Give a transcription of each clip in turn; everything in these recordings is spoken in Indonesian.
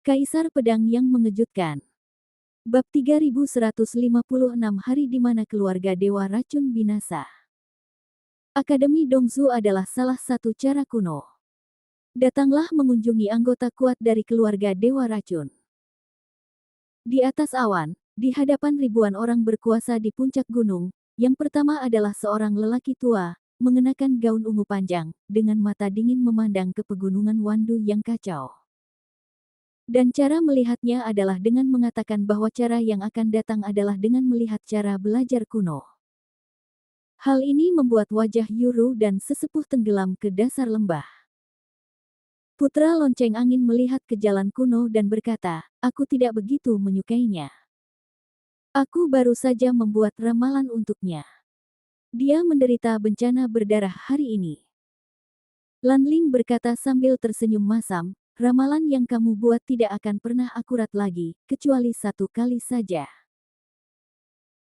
Kaisar Pedang yang Mengejutkan. Bab 3156 Hari di mana keluarga Dewa Racun binasa. Akademi Dongzu adalah salah satu cara kuno. Datanglah mengunjungi anggota kuat dari keluarga Dewa Racun. Di atas awan, di hadapan ribuan orang berkuasa di puncak gunung, yang pertama adalah seorang lelaki tua, mengenakan gaun ungu panjang, dengan mata dingin memandang ke pegunungan Wandu yang kacau. Dan cara melihatnya adalah dengan mengatakan bahwa cara yang akan datang adalah dengan melihat cara belajar kuno. Hal ini membuat wajah Yuru dan sesepuh tenggelam ke dasar lembah. Putra lonceng angin melihat ke jalan kuno dan berkata, "Aku tidak begitu menyukainya. Aku baru saja membuat ramalan untuknya. Dia menderita bencana berdarah hari ini." Lanling berkata sambil tersenyum masam, "Ramalan yang kamu buat tidak akan pernah akurat lagi, kecuali satu kali saja."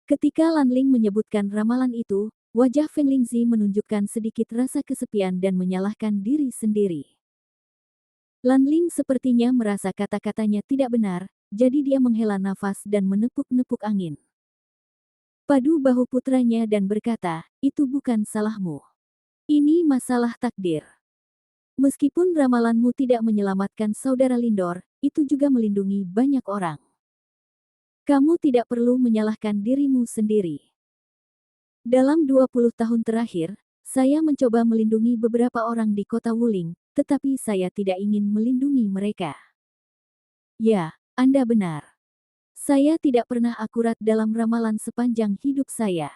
Ketika Lanling menyebutkan ramalan itu, wajah Feng Lingzi menunjukkan sedikit rasa kesepian dan menyalahkan diri sendiri. Lanling sepertinya merasa kata-katanya tidak benar, jadi dia menghela nafas dan menepuk-nepuk angin. Padu bahu putranya dan berkata, "Itu bukan salahmu. Ini masalah takdir. Meskipun ramalanmu tidak menyelamatkan saudara Lindor, itu juga melindungi banyak orang. Kamu tidak perlu menyalahkan dirimu sendiri. Dalam 20 tahun terakhir, saya mencoba melindungi beberapa orang di kota Wuling, tetapi saya tidak ingin melindungi mereka." "Ya, Anda benar. Saya tidak pernah akurat dalam ramalan sepanjang hidup saya.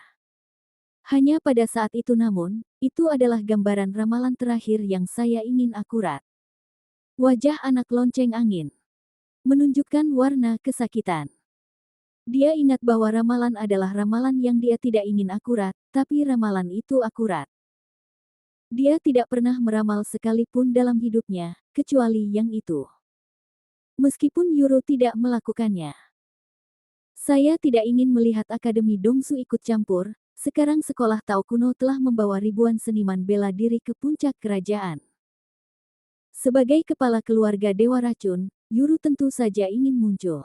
Hanya pada saat itu namun, itu adalah gambaran ramalan terakhir yang saya ingin akurat." Wajah anak lonceng angin menunjukkan warna kesakitan. Dia ingat bahwa ramalan adalah ramalan yang dia tidak ingin akurat, tapi ramalan itu akurat. Dia tidak pernah meramal sekalipun dalam hidupnya, kecuali yang itu. Meskipun Yuru tidak melakukannya. "Saya tidak ingin melihat Akademi Dongsu ikut campur. Sekarang sekolah Tao kuno telah membawa ribuan seniman bela diri ke puncak kerajaan." Sebagai kepala keluarga Dewa Racun, Yuru tentu saja ingin muncul.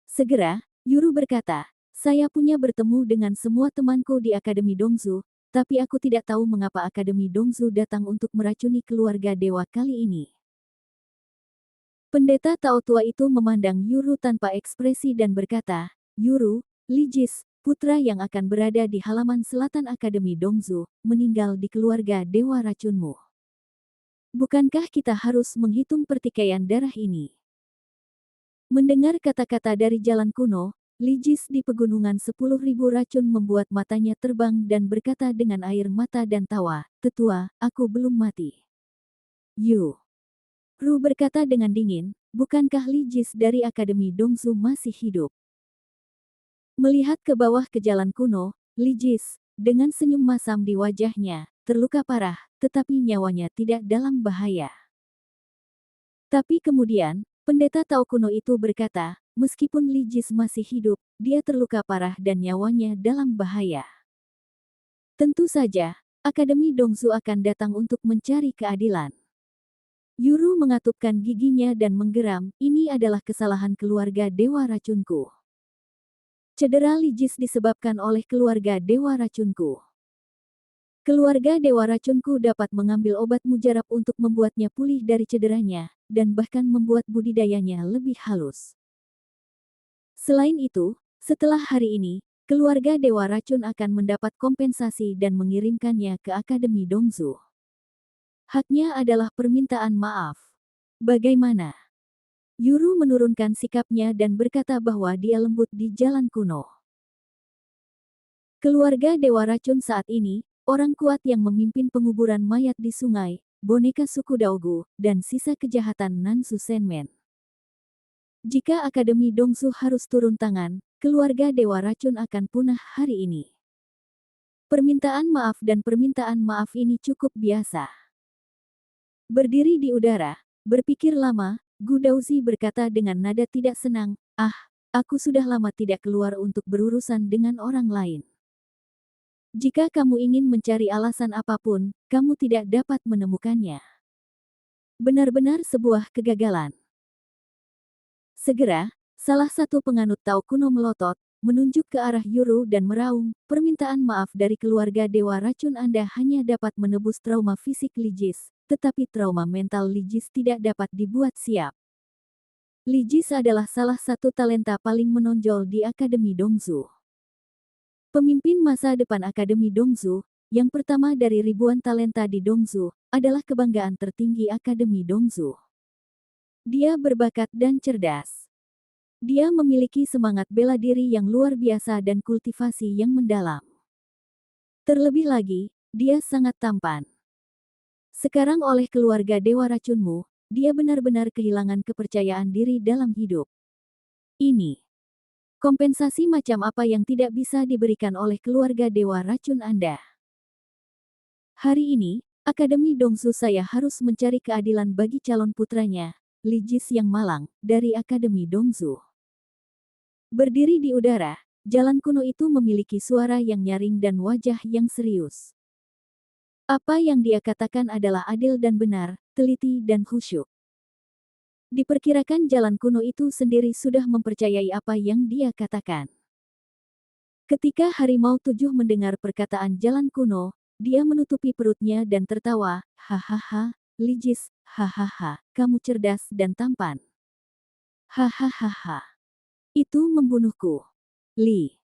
Segera, Yuru berkata, "Saya punya bertemu dengan semua temanku di Akademi Dongzu, tapi aku tidak tahu mengapa Akademi Dongzu datang untuk meracuni keluarga dewa kali ini." Pendeta Tao tua itu memandang Yuru tanpa ekspresi dan berkata, "Yuru, Lijis, putra yang akan berada di halaman selatan Akademi Dongzu, meninggal di keluarga dewa racunmu. Bukankah kita harus menghitung pertikaian darah ini?" Mendengar kata-kata dari jalan kuno, Lijis di pegunungan 10.000 racun membuat matanya terbang dan berkata dengan air mata dan tawa, "Tetua, aku belum mati." "Yu." Ru berkata dengan dingin, "Bukankah Lijis dari Akademi Dongzu masih hidup?" Melihat ke bawah ke jalan kuno, Lijis, dengan senyum masam di wajahnya, terluka parah, tetapi nyawanya tidak dalam bahaya. Tapi kemudian, pendeta Tao kuno itu berkata, meskipun Lijis masih hidup, dia terluka parah dan nyawanya dalam bahaya. Tentu saja, Akademi Dongzu akan datang untuk mencari keadilan. Yuru mengatupkan giginya dan menggeram, "Ini adalah kesalahan keluarga Dewa Racunku. Cedera Lijis disebabkan oleh keluarga Dewa Racunku. Keluarga Dewa Racunku dapat mengambil obat mujarab untuk membuatnya pulih dari cederanya, dan bahkan membuat budidayanya lebih halus. Selain itu, setelah hari ini, keluarga Dewa Racun akan mendapat kompensasi dan mengirimkannya ke Akademi Dongzu. Haknya adalah permintaan maaf. Bagaimana?" Yuru menurunkan sikapnya dan berkata bahwa dia lembut di jalan kuno. Keluarga Dewa Racun saat ini, orang kuat yang memimpin penguburan mayat di sungai, boneka suku Daogu, dan sisa kejahatan Nansu Senmen. Jika Akademi Dongsu harus turun tangan, keluarga Dewa Racun akan punah hari ini. Permintaan maaf dan permintaan maaf ini cukup biasa. Berdiri di udara, berpikir lama, Gu Daozi berkata dengan nada tidak senang, "Ah, aku sudah lama tidak keluar untuk berurusan dengan orang lain. Jika kamu ingin mencari alasan apapun, kamu tidak dapat menemukannya. Benar-benar sebuah kegagalan." Segera, salah satu penganut Tao kuno melotot, menunjuk ke arah Yuru dan meraung, permintaan maaf dari keluarga Dewa Racun Anda hanya dapat menebus trauma fisik Lijis, tetapi trauma mental Lijis tidak dapat dibuat siap. Lijis adalah salah satu talenta paling menonjol di Akademi Dongzu. Pemimpin masa depan Akademi Dongzu, yang pertama dari ribuan talenta di Dongzu, adalah kebanggaan tertinggi Akademi Dongzu. Dia berbakat dan cerdas. Dia memiliki semangat bela diri yang luar biasa dan kultivasi yang mendalam. Terlebih lagi, dia sangat tampan. Sekarang oleh keluarga Dewa Racunmu, dia benar-benar kehilangan kepercayaan diri dalam hidup. Ini kompensasi macam apa yang tidak bisa diberikan oleh keluarga Dewa Racun Anda? Hari ini, Akademi Dongzu saya harus mencari keadilan bagi calon putranya, Lijis yang malang, dari Akademi Dongzu. Berdiri di udara, jalan kuno itu memiliki suara yang nyaring dan wajah yang serius. Apa yang dia katakan adalah adil dan benar, teliti dan khusyuk. Diperkirakan jalan kuno itu sendiri sudah mempercayai apa yang dia katakan. Ketika Harimau Tujuh mendengar perkataan jalan kuno, dia menutupi perutnya dan tertawa, hahaha, Lijis, hahaha, kamu cerdas dan tampan. Hahaha. Itu membunuhku. Li.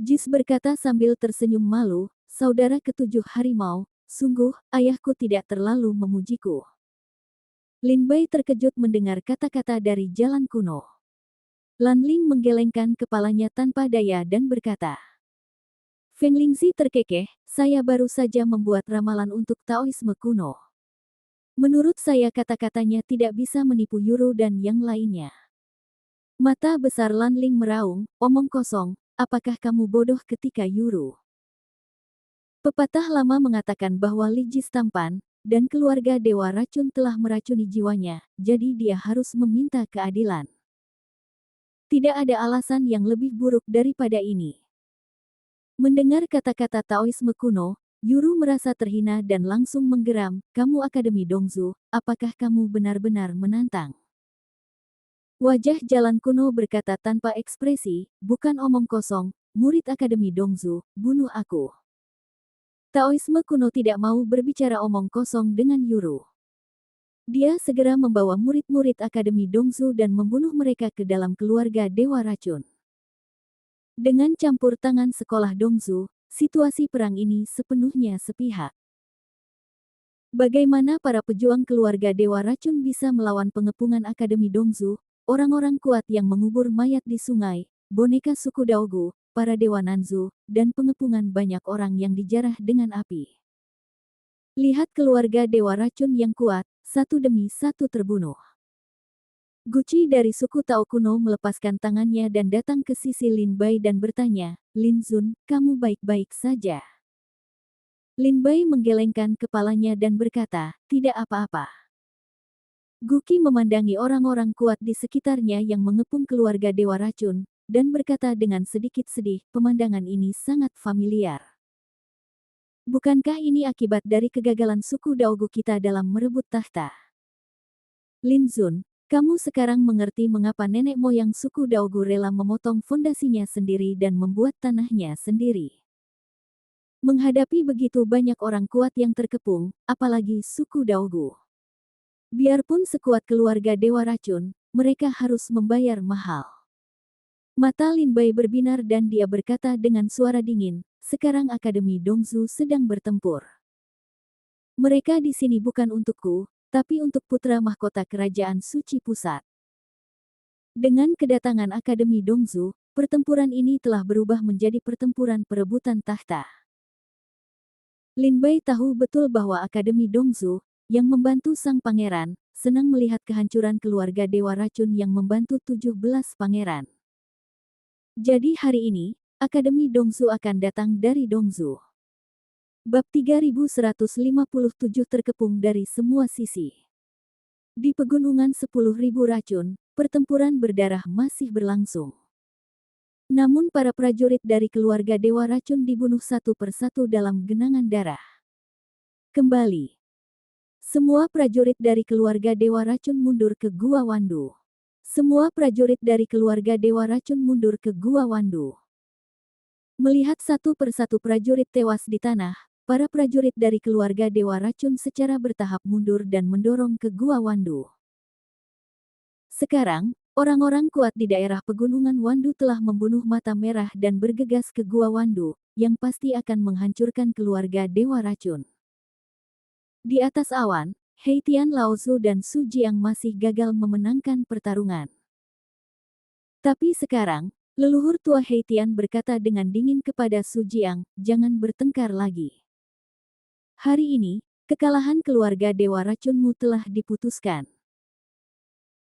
Jis berkata sambil tersenyum malu, saudara ketujuh harimau, sungguh, ayahku tidak terlalu memujiku. Lin Bai terkejut mendengar kata-kata dari jalan kuno. Lan Ling menggelengkan kepalanya tanpa daya dan berkata, Feng Lingzi terkekeh, saya baru saja membuat ramalan untuk Taoisme kuno. Menurut saya kata-katanya tidak bisa menipu Yuru dan yang lainnya. Mata besar Lan Ling meraung, omong kosong, apakah kamu bodoh ketika Yuru? Pepatah lama mengatakan bahwa Lijis tampan, dan keluarga Dewa Racun telah meracuni jiwanya, jadi dia harus meminta keadilan. Tidak ada alasan yang lebih buruk daripada ini. Mendengar kata-kata Taoisme kuno, Yuru merasa terhina dan langsung menggeram, kamu Akademi Dongzu, apakah kamu benar-benar menantang? Wajah jalan kuno berkata tanpa ekspresi, bukan omong kosong, murid Akademi Dongzu, bunuh aku. Taoisme kuno tidak mau berbicara omong kosong dengan Yuru. Dia segera membawa murid-murid Akademi Dongzu dan membunuh mereka ke dalam keluarga Dewa Racun. Dengan campur tangan sekolah Dongzu, situasi perang ini sepenuhnya sepihak. Bagaimana para pejuang keluarga Dewa Racun bisa melawan pengepungan Akademi Dongzu, orang-orang kuat yang mengubur mayat di sungai, boneka suku Daogu, para dewa Nanzu, dan pengepungan banyak orang yang dijarah dengan api. Lihat keluarga Dewa Racun yang kuat, satu demi satu terbunuh. Guci dari suku Tao kuno melepaskan tangannya dan datang ke sisi Lin Bai dan bertanya, Lin Zun, kamu baik-baik saja? Lin Bai menggelengkan kepalanya dan berkata, tidak apa-apa. Guki memandangi orang-orang kuat di sekitarnya yang mengepung keluarga Dewa Racun, dan berkata dengan sedikit sedih, pemandangan ini sangat familiar. Bukankah ini akibat dari kegagalan suku Daogu kita dalam merebut tahta? Lin Zun, kamu sekarang mengerti mengapa nenek moyang suku Daogu rela memotong fondasinya sendiri dan membuat tanahnya sendiri. Menghadapi begitu banyak orang kuat yang terkepung, apalagi suku Daogu. Biarpun sekuat keluarga Dewa Racun, mereka harus membayar mahal. Mata Lin Bai berbinar dan dia berkata dengan suara dingin, sekarang Akademi Dongzu sedang bertempur. Mereka di sini bukan untukku, tapi untuk putra mahkota Kerajaan Suci Pusat. Dengan kedatangan Akademi Dongzu, pertempuran ini telah berubah menjadi pertempuran perebutan tahta. Lin Bai tahu betul bahwa Akademi Dongzu, yang membantu sang pangeran, senang melihat kehancuran keluarga Dewa Racun yang membantu 17 pangeran. Jadi hari ini, Akademi Dongzu akan datang dari Dongzu. Bab 3157 terkepung dari semua sisi. Di pegunungan 10.000 racun, pertempuran berdarah masih berlangsung. Namun para prajurit dari keluarga Dewa Racun dibunuh satu persatu dalam genangan darah. Kembali. Semua prajurit dari keluarga Dewa Racun mundur ke Gua Wandu. Semua prajurit dari keluarga Dewa Racun mundur ke Gua Wandu. Melihat satu persatu prajurit tewas di tanah, para prajurit dari keluarga Dewa Racun secara bertahap mundur dan mendorong ke Gua Wandu. Sekarang, orang-orang kuat di daerah pegunungan Wandu telah membunuh Mata Merah dan bergegas ke Gua Wandu, yang pasti akan menghancurkan keluarga Dewa Racun. Di atas awan, Heitian Laozu dan Su Jiang masih gagal memenangkan pertarungan. Tapi sekarang, leluhur tua Heitian berkata dengan dingin kepada Su Jiang, "Jangan bertengkar lagi. Hari ini, kekalahan keluarga Dewa Racunmu telah diputuskan."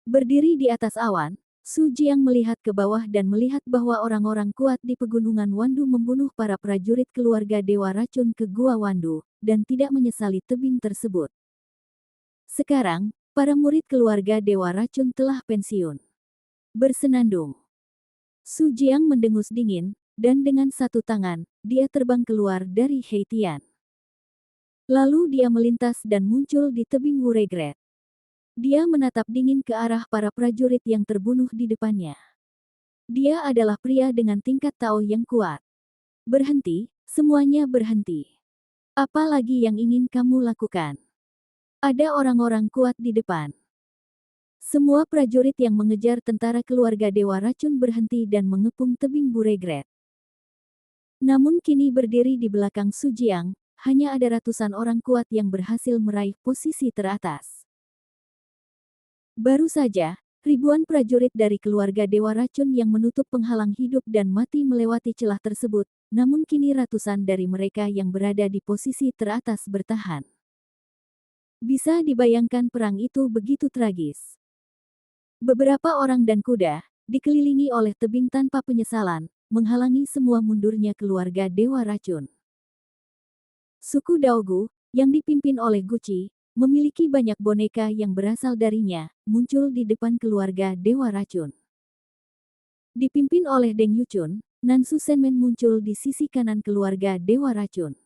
Berdiri di atas awan, Su Jiang melihat ke bawah dan melihat bahwa orang-orang kuat di pegunungan Wandu membunuh para prajurit keluarga Dewa Racun ke Gua Wandu, dan tidak menyesali tebing tersebut. Sekarang, para murid keluarga Dewa Racun telah pensiun. Bersenandung. Su Jiang mendengus dingin, dan dengan satu tangan, dia terbang keluar dari Heitian. Lalu dia melintas dan muncul di tebing Wuregret. Dia menatap dingin ke arah para prajurit yang terbunuh di depannya. Dia adalah pria dengan tingkat Tao yang kuat. Berhenti, semuanya berhenti. Apa lagi yang ingin kamu lakukan? Ada orang-orang kuat di depan. Semua prajurit yang mengejar tentara keluarga Dewa Racun berhenti dan mengepung tebing Wuregret. Namun kini berdiri di belakang Su Jiang, hanya ada ratusan orang kuat yang berhasil meraih posisi teratas. Baru saja, ribuan prajurit dari keluarga Dewa Racun yang menutup penghalang hidup dan mati melewati celah tersebut, namun kini ratusan dari mereka yang berada di posisi teratas bertahan. Bisa dibayangkan perang itu begitu tragis. Beberapa orang dan kuda, dikelilingi oleh tebing tanpa penyesalan, menghalangi semua mundurnya keluarga Dewa Racun. Suku Daogu, yang dipimpin oleh Guci, memiliki banyak boneka yang berasal darinya, muncul di depan keluarga Dewa Racun. Dipimpin oleh Deng Yuchun, Nansu Senmen muncul di sisi kanan keluarga Dewa Racun.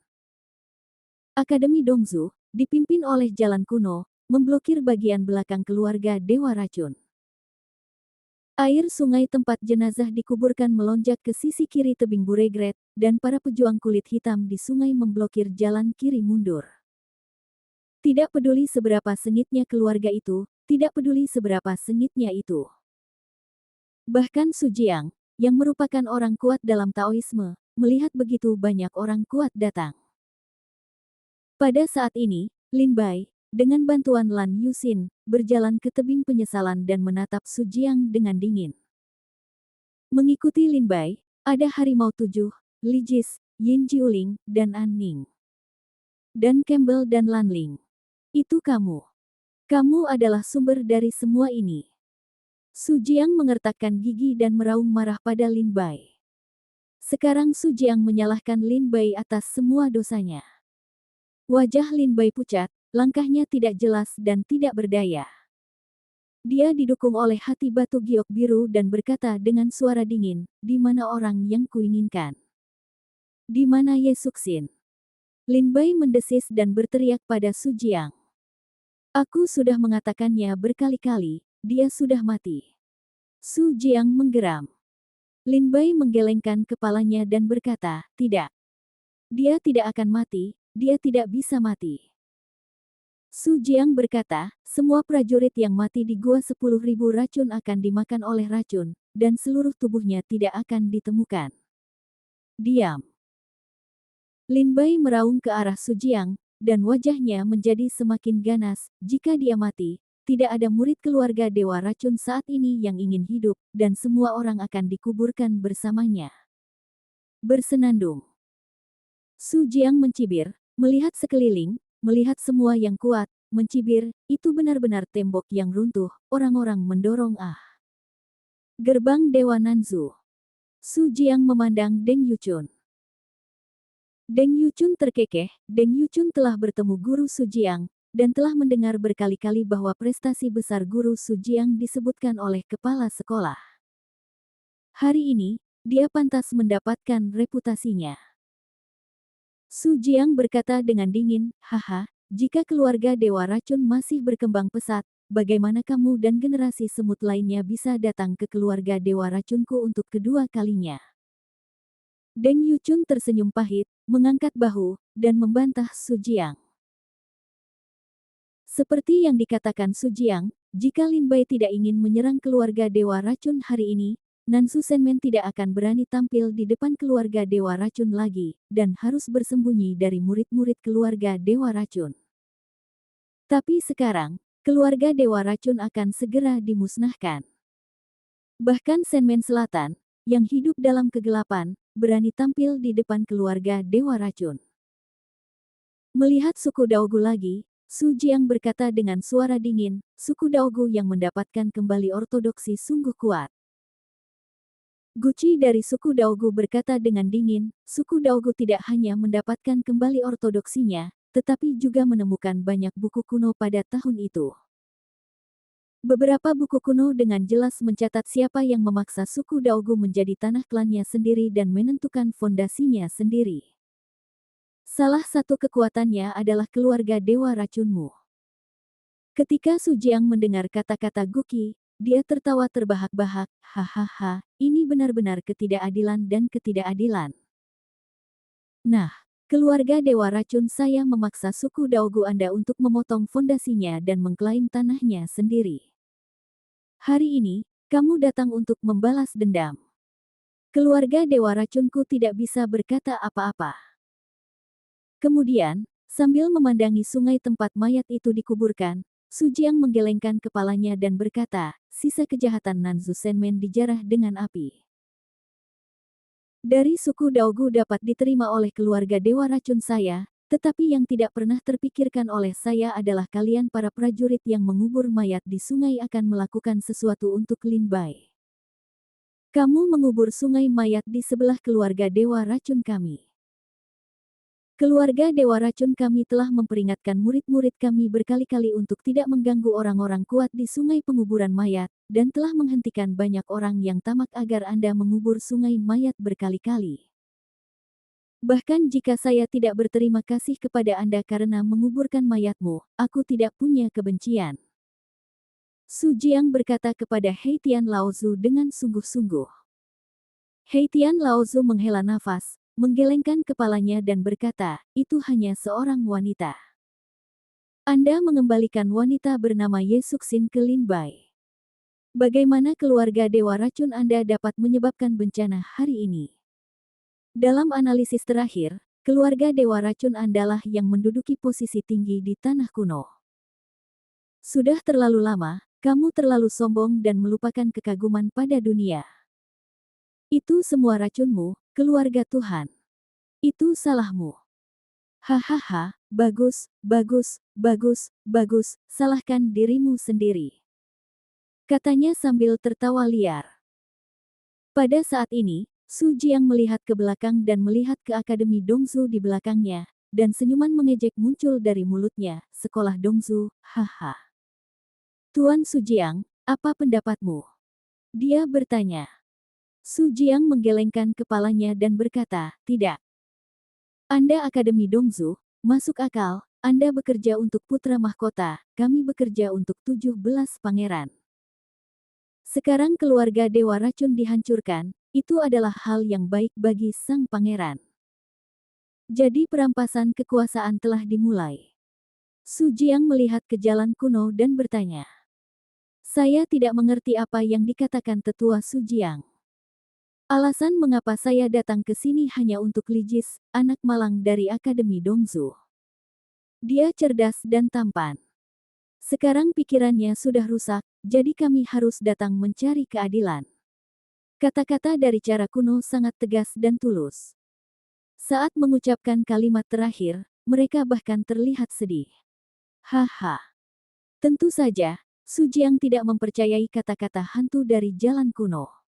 Akademi Dongzu, dipimpin oleh Jalan Kuno, memblokir bagian belakang keluarga Dewa Racun. Air sungai tempat jenazah dikuburkan melonjak ke sisi kiri tebing Wuregret, dan para pejuang kulit hitam di sungai memblokir jalan kiri mundur. Tidak peduli seberapa sengitnya keluarga itu, tidak peduli seberapa sengitnya itu. Bahkan Su Jiang, yang merupakan orang kuat dalam Taoisme, melihat begitu banyak orang kuat datang. Pada saat ini, Lin Bai, dengan bantuan Lan Yuxin, berjalan ke tebing penyesalan dan menatap Su Jiang dengan dingin. Mengikuti Lin Bai, ada Harimau Tujuh, Li Jis, Yin Jiuling, dan An Ning. Dan Campbell dan Lan Ling. Itu kamu. Kamu adalah sumber dari semua ini. Su Jiang mengertakkan gigi dan meraung marah pada Lin Bai. Sekarang Su Jiang menyalahkan Lin Bai atas semua dosanya. Wajah Lin Bai pucat, langkahnya tidak jelas dan tidak berdaya. Dia didukung oleh hati batu giok biru dan berkata dengan suara dingin, "Di mana orang yang kuinginkan? Di mana Ye Suxin?" Lin Bai mendesis dan berteriak pada Su Jiang. "Aku sudah mengatakannya berkali-kali, dia sudah mati." Su Jiang menggeram. Lin Bai menggelengkan kepalanya dan berkata, "Tidak. Dia tidak akan mati, dia tidak bisa mati." Su Jiang berkata, "Semua prajurit yang mati di gua 10.000 racun akan dimakan oleh racun, dan seluruh tubuhnya tidak akan ditemukan." Diam. Lin Bai meraung ke arah Su Jiang, dan wajahnya menjadi semakin ganas. Jika dia mati, tidak ada murid keluarga Dewa Racun saat ini yang ingin hidup, dan semua orang akan dikuburkan bersamanya. Bersenandung. Su Jiang mencibir, melihat sekeliling, melihat semua yang kuat, mencibir, itu benar-benar tembok yang runtuh, orang-orang mendorong Gerbang Dewa Nanzu. Su Jiang memandang Deng Yuchun. Deng Yuchun terkekeh, Deng Yuchun telah bertemu guru Su Jiang, dan telah mendengar berkali-kali bahwa prestasi besar guru Su Jiang disebutkan oleh kepala sekolah. Hari ini, dia pantas mendapatkan reputasinya. Su Jiang berkata dengan dingin, "Haha, jika keluarga Dewa Racun masih berkembang pesat, bagaimana kamu dan generasi semut lainnya bisa datang ke keluarga dewa racunku untuk kedua kalinya? Deng Yuchun tersenyum pahit, mengangkat bahu, dan membantah Su Jiang. Seperti yang dikatakan Su Jiang, jika Lin Bai tidak ingin menyerang keluarga dewa racun hari ini, Nansu Senmen tidak akan berani tampil di depan keluarga dewa racun lagi, dan harus bersembunyi dari murid-murid keluarga dewa racun. Tapi sekarang, keluarga dewa racun akan segera dimusnahkan. Bahkan Senmen Selatan, yang hidup dalam kegelapan, berani tampil di depan keluarga dewa racun. Melihat suku Daogu lagi, Su Jiang berkata dengan suara dingin, suku Daogu yang mendapatkan kembali ortodoksi sungguh kuat. Guci dari suku Daogu berkata dengan dingin, suku Daogu tidak hanya mendapatkan kembali ortodoksinya, tetapi juga menemukan banyak buku kuno pada tahun itu. Beberapa buku kuno dengan jelas mencatat siapa yang memaksa suku Daogu menjadi tanah klannya sendiri dan menentukan fondasinya sendiri. Salah satu kekuatannya adalah keluarga dewa racunmu. Ketika Su Jiang mendengar kata-kata Guqi, dia tertawa terbahak-bahak, hahaha, ini benar-benar ketidakadilan dan ketidakadilan. Nah, keluarga dewa racun saya memaksa suku Daogu Anda untuk memotong fondasinya dan mengklaim tanahnya sendiri. Hari ini, kamu datang untuk membalas dendam. Keluarga dewa racunku tidak bisa berkata apa-apa. Kemudian, sambil memandangi sungai tempat mayat itu dikuburkan, Su Jiang menggelengkan kepalanya dan berkata, sisa kejahatan Nanzu Senmen dijarah dengan api. Dari suku Daogu dapat diterima oleh keluarga dewa racun saya, tetapi yang tidak pernah terpikirkan oleh saya adalah kalian para prajurit yang mengubur mayat di sungai akan melakukan sesuatu untuk Lin Bai. Kamu mengubur sungai mayat di sebelah keluarga dewa racun kami. Keluarga dewa racun kami telah memperingatkan murid-murid kami berkali-kali untuk tidak mengganggu orang-orang kuat di sungai penguburan mayat, dan telah menghentikan banyak orang yang tamak agar Anda mengubur sungai mayat berkali-kali. Bahkan jika saya tidak berterima kasih kepada Anda karena menguburkan mayatmu, aku tidak punya kebencian. Su Jiang berkata kepada Heitian Laozu dengan sungguh-sungguh. Heitian Laozu menghela nafas, menggelengkan kepalanya dan berkata, itu hanya seorang wanita. Anda mengembalikan wanita bernama Ye Suxin ke Lin Bai. Bagaimana keluarga dewa racun Anda dapat menyebabkan bencana hari ini? Dalam analisis terakhir, keluarga dewa racun Andalah yang menduduki posisi tinggi di tanah kuno. Sudah terlalu lama, kamu terlalu sombong dan melupakan kekaguman pada dunia. Itu semua racunmu, keluarga Tuhan. Itu salahmu. Hahaha, bagus, bagus, bagus, bagus, salahkan dirimu sendiri. Katanya sambil tertawa liar. Pada saat ini, Su Jiang melihat ke belakang dan melihat ke Akademi Dongzu di belakangnya, dan senyuman mengejek muncul dari mulutnya, sekolah Dongzu, haha. Tuan Su Jiang, apa pendapatmu? Dia bertanya. Su Jiang menggelengkan kepalanya dan berkata, tidak. Anda Akademi Dongzu, masuk akal, Anda bekerja untuk putra mahkota, kami bekerja untuk 17 pangeran. Sekarang keluarga dewa racun dihancurkan, itu adalah hal yang baik bagi sang pangeran. Jadi perampasan kekuasaan telah dimulai. Su Jiang melihat ke jalan kuno dan bertanya. Saya tidak mengerti apa yang dikatakan tetua Su Jiang. Alasan mengapa saya datang ke sini hanya untuk Li Jis, anak malang dari Akademi Dongzu. Dia cerdas dan tampan. Sekarang pikirannya sudah rusak, jadi kami harus datang mencari keadilan. Kata-kata dari cara kuno sangat tegas dan tulus. Saat mengucapkan kalimat terakhir, mereka bahkan terlihat sedih. Haha. Tentu saja, Su Jiang tidak mempercayai kata-kata hantu dari jalan kuno.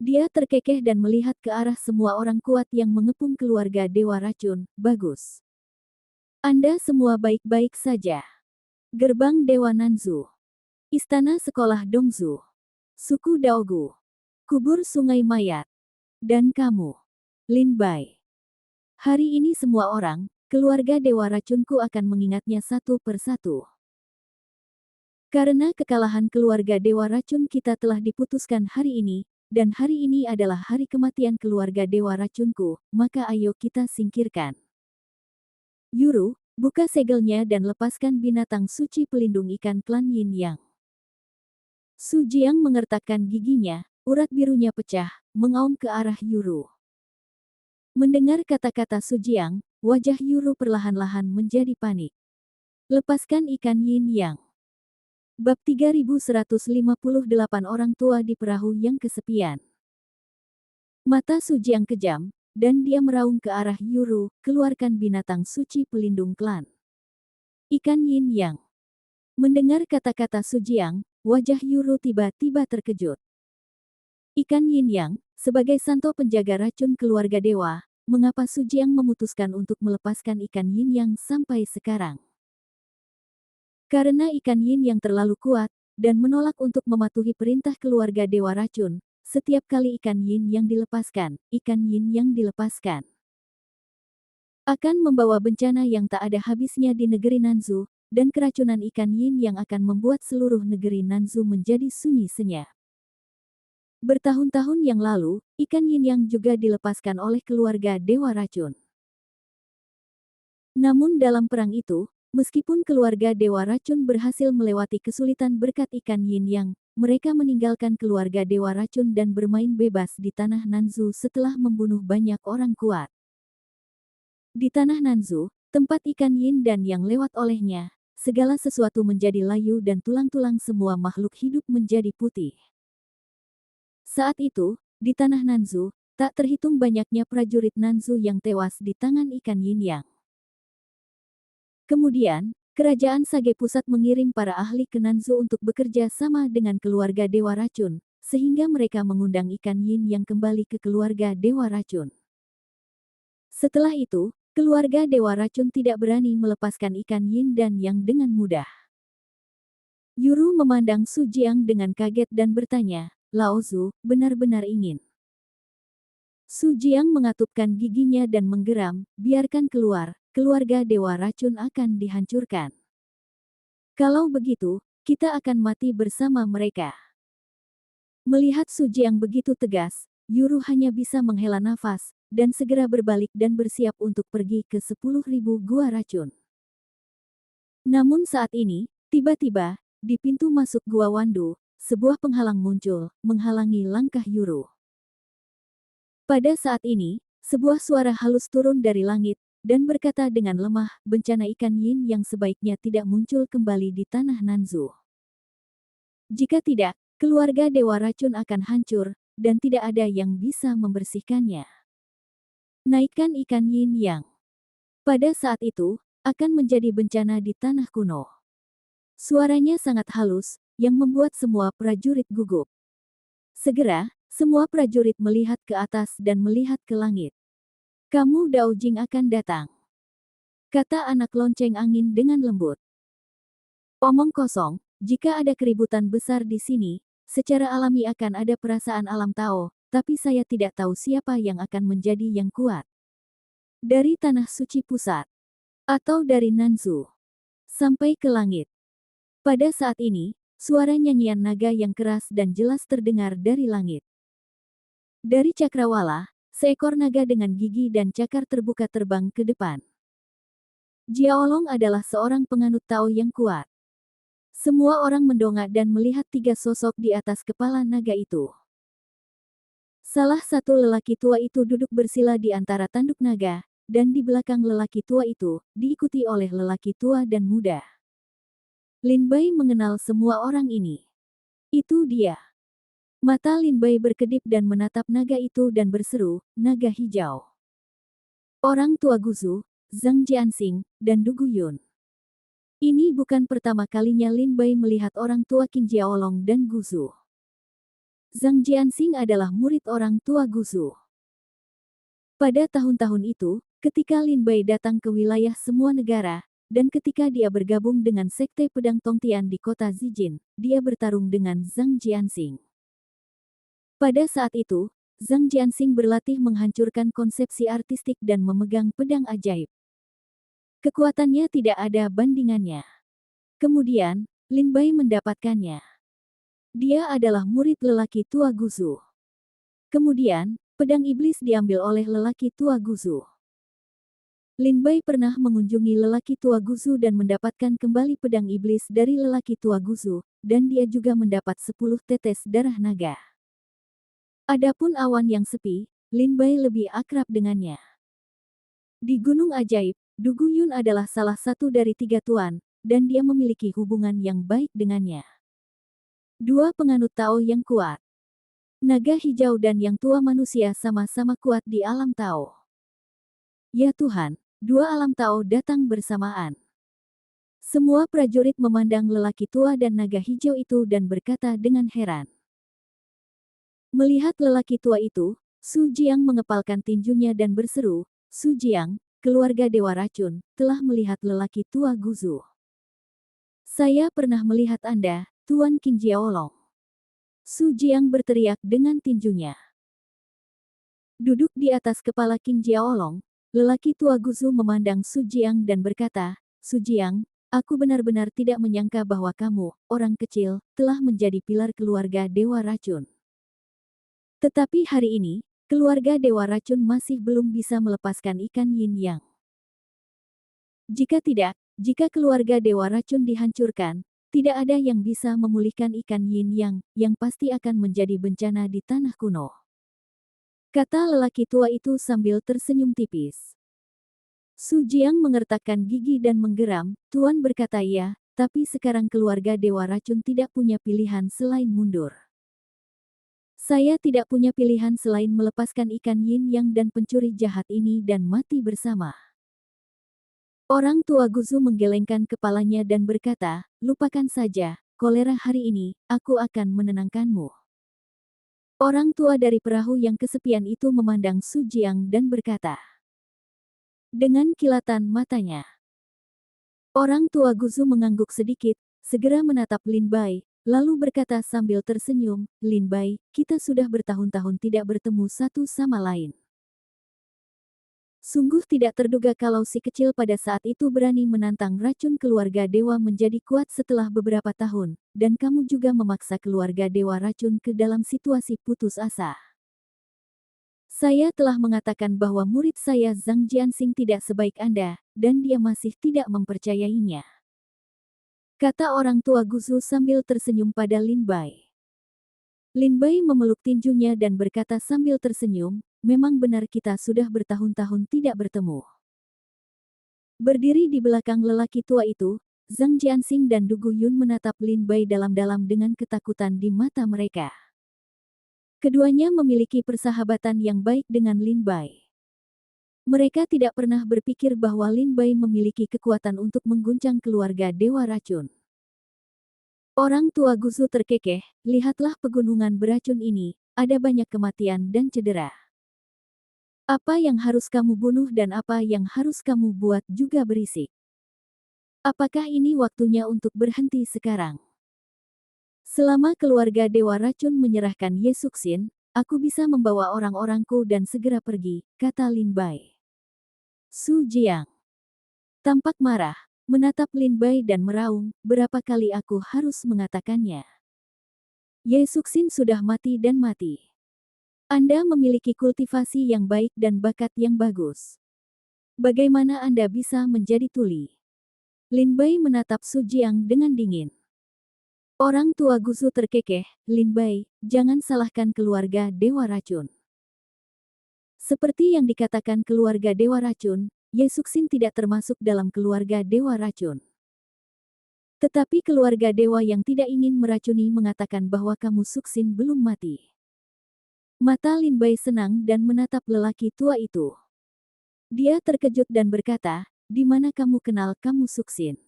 Dia terkekeh dan melihat ke arah semua orang kuat yang mengepung keluarga dewa racun, bagus. Anda semua baik-baik saja. Gerbang Dewa Nanzu. Istana Sekolah Dongzu. Suku Daogu. Kubur Sungai Mayat. Dan kamu, Lin Bai. Hari ini semua orang, keluarga dewa racunku akan mengingatnya satu persatu. Karena kekalahan keluarga Dewa Racun kita telah diputuskan hari ini, dan hari ini adalah hari kematian keluarga Dewa Racunku, maka ayo kita singkirkan. Yuru, buka segelnya dan lepaskan binatang suci pelindung ikan klan Yin Yang. Su Jiang mengertakkan giginya, urat birunya pecah, mengaum ke arah Yuru. Mendengar kata-kata Su Jiang, wajah Yuru perlahan-lahan menjadi panik. Lepaskan ikan Yin Yang. Bab 3158 Orang tua di perahu yang kesepian. Mata Su Jiang kejam, dan dia meraung ke arah Yuru, keluarkan binatang suci pelindung klan ikan Yin Yang. Mendengar kata-kata Su Jiang, wajah Yuru tiba-tiba terkejut. Ikan Yin Yang, sebagai santo penjaga racun keluarga dewa, mengapa Su Jiang memutuskan untuk melepaskan ikan Yin Yang sampai sekarang? Karena ikan Yin yang terlalu kuat, dan menolak untuk mematuhi perintah keluarga Dewa Racun, setiap kali ikan Yin yang dilepaskan, akan membawa bencana yang tak ada habisnya di negeri Nanzu, dan keracunan ikan Yin yang akan membuat seluruh negeri Nanzu menjadi sunyi senyap. Bertahun-tahun yang lalu, ikan Yin yang juga dilepaskan oleh keluarga Dewa Racun. Namun dalam perang itu, meskipun keluarga Dewa Racun berhasil melewati kesulitan berkat ikan Yin Yang, mereka meninggalkan keluarga Dewa Racun dan bermain bebas di tanah Nanzu setelah membunuh banyak orang kuat. Di tanah Nanzu, tempat ikan Yin dan Yang lewat olehnya, segala sesuatu menjadi layu dan tulang-tulang semua makhluk hidup menjadi putih. Saat itu, di tanah Nanzu, tak terhitung banyaknya prajurit Nanzu yang tewas di tangan ikan Yin Yang. Kemudian, Kerajaan Sage Pusat mengirim para ahli ke Nanzu untuk bekerja sama dengan keluarga Dewa Racun, sehingga mereka mengundang ikan Yin yang kembali ke keluarga Dewa Racun. Setelah itu, keluarga Dewa Racun tidak berani melepaskan ikan Yin dan Yang dengan mudah. Yuru memandang Su Jiang dengan kaget dan bertanya, Lao Zu, benar-benar ingin? Su Jiang mengatupkan giginya dan menggeram, biarkan keluar. Keluarga Dewa Racun akan dihancurkan. Kalau begitu, kita akan mati bersama mereka. Melihat Su Jiang begitu tegas, Yuru hanya bisa menghela nafas, dan segera berbalik dan bersiap untuk pergi ke 10.000 gua racun. Namun saat ini, tiba-tiba, di pintu masuk gua Wandu, sebuah penghalang muncul, menghalangi langkah Yuru. Pada saat ini, sebuah suara halus turun dari langit, dan berkata dengan lemah, bencana ikan Yin yang sebaiknya tidak muncul kembali di tanah Nanzu. Jika tidak, keluarga Dewa Racun akan hancur, dan tidak ada yang bisa membersihkannya. Naikkan ikan Yin Yang. Pada saat itu, akan menjadi bencana di tanah kuno. Suaranya sangat halus, yang membuat semua prajurit gugup. Segera, semua prajurit melihat ke atas dan melihat ke langit. Kamu Dao Jing akan datang, kata anak lonceng angin dengan lembut. Omong kosong, jika ada keributan besar di sini, secara alami akan ada perasaan alam Tao, tapi saya tidak tahu siapa yang akan menjadi yang kuat. Dari tanah suci pusat, atau dari Nanzu, sampai ke langit. Pada saat ini, suara nyanyian naga yang keras dan jelas terdengar dari langit. Dari cakrawala, seekor naga dengan gigi dan cakar terbuka terbang ke depan. Jiaolong adalah seorang penganut Tao yang kuat. Semua orang mendongak dan melihat tiga sosok di atas kepala naga itu. Salah satu lelaki tua itu duduk bersila di antara tanduk naga, dan di belakang lelaki tua itu, diikuti oleh lelaki tua dan muda. Lin Bai mengenal semua orang ini. Itu dia. Mata Lin Bai berkedip dan menatap naga itu dan berseru, naga hijau. Orang tua Guzu, Zhang Jianxing, dan Du Guyun. Ini bukan pertama kalinya Lin Bai melihat orang tua Qin Jiaolong dan Guzu. Zhang Jianxing adalah murid orang tua Guzu. Pada tahun-tahun itu, ketika Lin Bai datang ke wilayah semua negara, dan ketika dia bergabung dengan Sekte Pedang Tongtian di kota Zijin, dia bertarung dengan Zhang Jianxing. Pada saat itu, Zhang Jianxing berlatih menghancurkan konsepsi artistik dan memegang pedang ajaib. Kekuatannya tidak ada bandingannya. Kemudian, Lin Bai mendapatkannya. Dia adalah murid lelaki tua Guzu. Kemudian, pedang iblis diambil oleh lelaki tua Guzu. Lin Bai pernah mengunjungi lelaki tua Guzu dan mendapatkan kembali pedang iblis dari lelaki tua Guzu, dan dia juga mendapat 10 tetes darah naga. Adapun awan yang sepi, Lin Bai lebih akrab dengannya. Di Gunung Ajaib, Du Guyun adalah salah satu dari 3 tuan, dan dia memiliki hubungan yang baik dengannya. Dua penganut Tao yang kuat. Naga hijau dan yang tua manusia sama-sama kuat di alam Tao. Ya Tuhan, dua alam Tao datang bersamaan. Semua prajurit memandang lelaki tua dan naga hijau itu dan berkata dengan heran. Melihat lelaki tua itu, Su Jiang mengepalkan tinjunya dan berseru, Su Jiang, keluarga Dewa Racun, telah melihat lelaki tua Guzu. Saya pernah melihat Anda, Tuan King Jiaolong. Su Jiang berteriak dengan tinjunya. Duduk di atas kepala King Jiaolong, lelaki tua Guzu memandang Su Jiang dan berkata, Su Jiang, aku benar-benar tidak menyangka bahwa kamu, orang kecil, telah menjadi pilar keluarga Dewa Racun. Tetapi hari ini, keluarga Dewa Racun masih belum bisa melepaskan ikan Yin Yang. Jika keluarga Dewa Racun dihancurkan, tidak ada yang bisa memulihkan ikan Yin yang pasti akan menjadi bencana di tanah kuno. Kata lelaki tua itu sambil tersenyum tipis. Su Jiang mengertakkan gigi dan menggeram, Tuan berkata iya, tapi sekarang keluarga Dewa Racun tidak punya pilihan selain mundur. Saya tidak punya pilihan selain melepaskan ikan Yin Yang dan pencuri jahat ini dan mati bersama. Orang tua Guzu menggelengkan kepalanya dan berkata, lupakan saja, kolera hari ini, aku akan menenangkanmu. Orang tua dari perahu yang kesepian itu memandang Su Jiang dan berkata. Dengan kilatan matanya. Orang tua Guzu mengangguk sedikit, segera menatap Lin Bai, lalu berkata sambil tersenyum, Lin Bai, kita sudah bertahun-tahun tidak bertemu satu sama lain. Sungguh tidak terduga kalau si kecil pada saat itu berani menantang racun keluarga dewa menjadi kuat setelah beberapa tahun, dan kamu juga memaksa keluarga dewa racun ke dalam situasi putus asa. Saya telah mengatakan bahwa murid saya Zhang Jianxing tidak sebaik Anda, dan dia masih tidak mempercayainya. Kata orang tua Guzu sambil tersenyum pada Lin Bai. Lin Bai memeluk tinjunya dan berkata sambil tersenyum, memang benar kita sudah bertahun-tahun tidak bertemu. Berdiri di belakang lelaki tua itu, Zhang Jianxing dan Du Guyun menatap Lin Bai dalam-dalam dengan ketakutan di mata mereka. Keduanya memiliki persahabatan yang baik dengan Lin Bai. Mereka tidak pernah berpikir bahwa Lin Bai memiliki kekuatan untuk mengguncang keluarga Dewa Racun. Orang tua Guzu terkekeh, lihatlah pegunungan beracun ini, ada banyak kematian dan cedera. Apa yang harus kamu bunuh dan apa yang harus kamu buat juga berisik. Apakah ini waktunya untuk berhenti sekarang? Selama keluarga Dewa Racun menyerahkan Ye Suxin, aku bisa membawa orang-orangku dan segera pergi, kata Lin Bai. Su Jiang tampak marah, menatap Lin Bai dan meraung, berapa kali aku harus mengatakannya. Ye Suxin sudah mati dan mati. Anda memiliki kultivasi yang baik dan bakat yang bagus. Bagaimana Anda bisa menjadi tuli? Lin Bai menatap Su Jiang dengan dingin. Orang tua Guzu terkekeh, Lin Bai, jangan salahkan keluarga Dewa Racun. Seperti yang dikatakan keluarga Dewa Racun, Ye Suxin tidak termasuk dalam keluarga Dewa Racun. Tetapi keluarga Dewa yang tidak ingin meracuni mengatakan bahwa kamu Suxin belum mati. Mata Lin Bai senang dan menatap lelaki tua itu. Dia terkejut dan berkata, di mana kamu kenal kamu Suxin?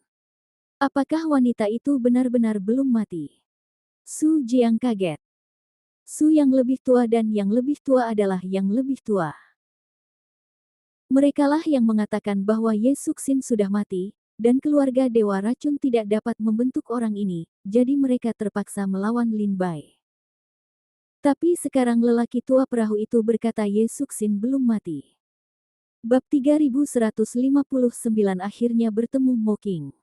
Apakah wanita itu benar-benar belum mati? Su Jiang kaget. Su yang lebih tua dan yang lebih tua adalah yang lebih tua. Merekalah yang mengatakan bahwa Ye Suxin sudah mati, dan keluarga Dewa Racun tidak dapat membentuk orang ini, jadi mereka terpaksa melawan Lin Bai. Tapi sekarang lelaki tua perahu itu berkata Ye Suxin belum mati. Bab 3159 akhirnya bertemu Mo King.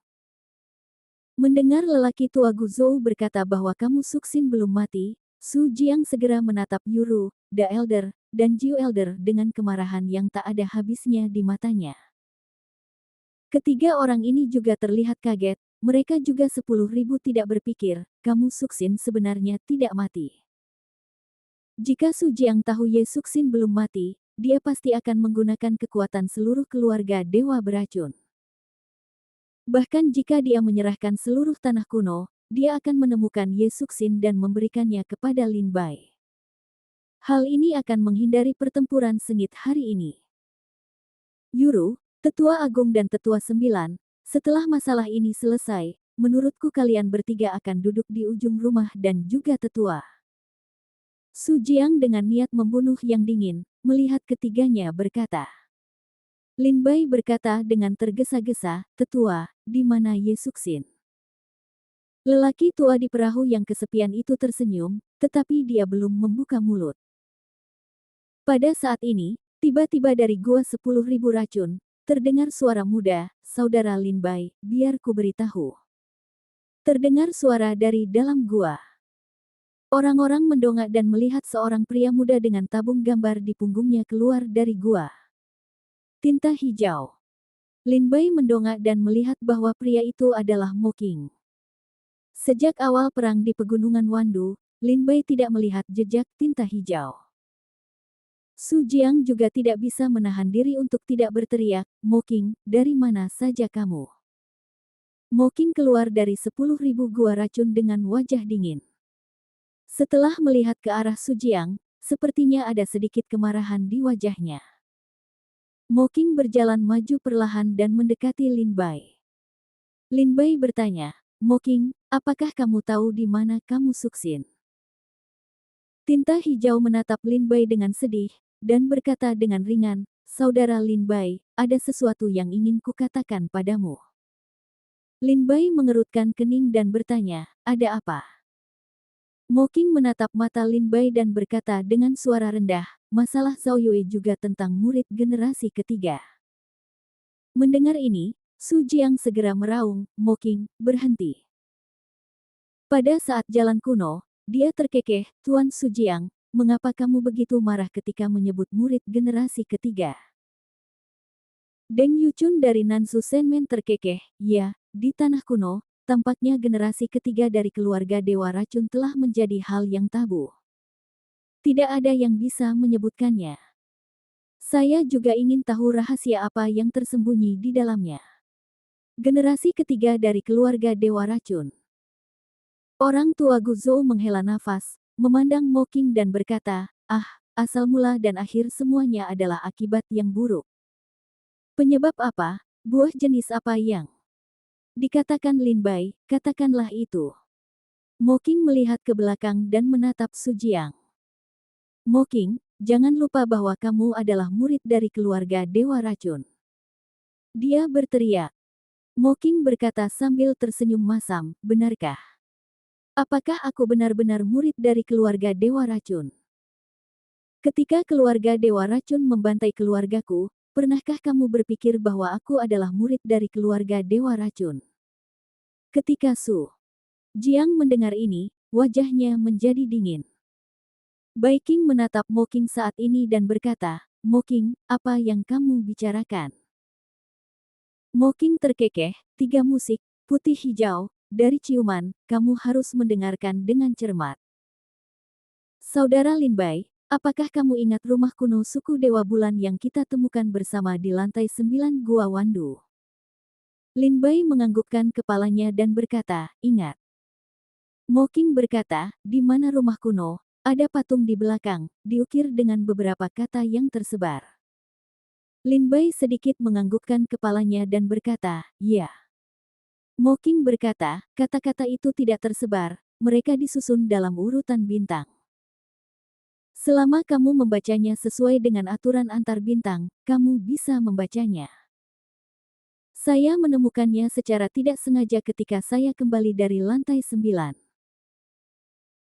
Mendengar lelaki tua Guzhou berkata bahwa kamu Suksin belum mati, Su Jiang segera menatap Yuru, The Elder, dan Jiu Elder dengan kemarahan yang tak ada habisnya di matanya. Ketiga orang ini juga terlihat kaget, mereka juga 10.000 tidak berpikir, kamu Suksin sebenarnya tidak mati. Jika Su Jiang tahu Ye Suksin belum mati, dia pasti akan menggunakan kekuatan seluruh keluarga dewa beracun. Bahkan jika dia menyerahkan seluruh tanah kuno, dia akan menemukan Ye Suksin dan memberikannya kepada Lin Bai. Hal ini akan menghindari pertempuran sengit hari ini. Yuru, Tetua Agung dan Tetua Sembilan, setelah masalah ini selesai, menurutku kalian bertiga akan duduk di ujung rumah dan juga Tetua. Su Jiang dengan niat membunuh yang dingin, melihat ketiganya berkata. Lin Bai berkata dengan tergesa-gesa, Tetua, di mana Ye Suksin? Lelaki tua di perahu yang kesepian itu tersenyum, tetapi dia belum membuka mulut. Pada saat ini, tiba-tiba dari gua 10.000 racun, terdengar suara muda, Saudara Lin Bai, biar ku beritahu. Terdengar suara dari dalam gua. Orang-orang mendongak dan melihat seorang pria muda dengan tabung gambar di punggungnya keluar dari gua. Tinta hijau. Lin Bai mendongak dan melihat bahwa pria itu adalah Mo Qing. Sejak awal perang di pegunungan Wandu, Lin Bai tidak melihat jejak tinta hijau. Su Jiang juga tidak bisa menahan diri untuk tidak berteriak, Mo Qing, dari mana saja kamu? Mo Qing keluar dari 10.000 gua racun dengan wajah dingin. Setelah melihat ke arah Su Jiang, sepertinya ada sedikit kemarahan di wajahnya. Mo Qing berjalan maju perlahan dan mendekati Lin Bai. Lin Bai bertanya, Mo Qing, apakah kamu tahu di mana kamu Suksin? Tinta hijau menatap Lin Bai dengan sedih, dan berkata dengan ringan, Saudara Lin Bai, ada sesuatu yang ingin kukatakan padamu. Lin Bai mengerutkan kening dan bertanya, ada apa? Mo Qing menatap mata Lin Bai dan berkata dengan suara rendah, masalah Zhao Yue juga tentang murid generasi ketiga. Mendengar ini, Su Jiang segera meraung, Mo Qing, berhenti. Pada saat jalan kuno, dia terkekeh, Tuan Su Jiang, mengapa kamu begitu marah ketika menyebut murid generasi ketiga? Deng Yuchun dari Nansu Senmen terkekeh, ya, di tanah kuno, tampaknya generasi ketiga dari keluarga Dewa Racun telah menjadi hal yang tabu. Tidak ada yang bisa menyebutkannya. Saya juga ingin tahu rahasia apa yang tersembunyi di dalamnya. Generasi ketiga dari keluarga Dewa Racun. Orang tua Guzhou menghela nafas, memandang Mo Qing dan berkata, asal mula dan akhir semuanya adalah akibat yang buruk. Penyebab apa? Buah jenis apa yang dikatakan Lin Bai, katakanlah itu. Mo Qing melihat ke belakang dan menatap Su Jiang. Mo Qing, jangan lupa bahwa kamu adalah murid dari keluarga Dewa Racun. Dia berteriak. Mo Qing berkata sambil tersenyum masam, benarkah? Apakah aku benar-benar murid dari keluarga Dewa Racun? Ketika keluarga Dewa Racun membantai keluargaku, pernahkah kamu berpikir bahwa aku adalah murid dari keluarga Dewa Racun? Ketika Su Jiang mendengar ini, wajahnya menjadi dingin. Bai Qing menatap Mo Qing saat ini dan berkata, Mo Qing, apa yang kamu bicarakan? Mo Qing terkekeh, tiga musik, putih hijau, dari ciuman, kamu harus mendengarkan dengan cermat. Saudara Lin Bai, apakah kamu ingat rumah kuno suku Dewa Bulan yang kita temukan bersama di lantai 9 Gua Wandu? Lin Bai menganggukkan kepalanya dan berkata, ingat. Mo Qing berkata, di mana rumah kuno, ada patung di belakang, diukir dengan beberapa kata yang tersebar. Lin Bai sedikit menganggukkan kepalanya dan berkata, ya. Mo Qing berkata, kata-kata itu tidak tersebar, mereka disusun dalam urutan bintang. Selama kamu membacanya sesuai dengan aturan antar bintang, kamu bisa membacanya. Saya menemukannya secara tidak sengaja ketika saya kembali dari lantai 9.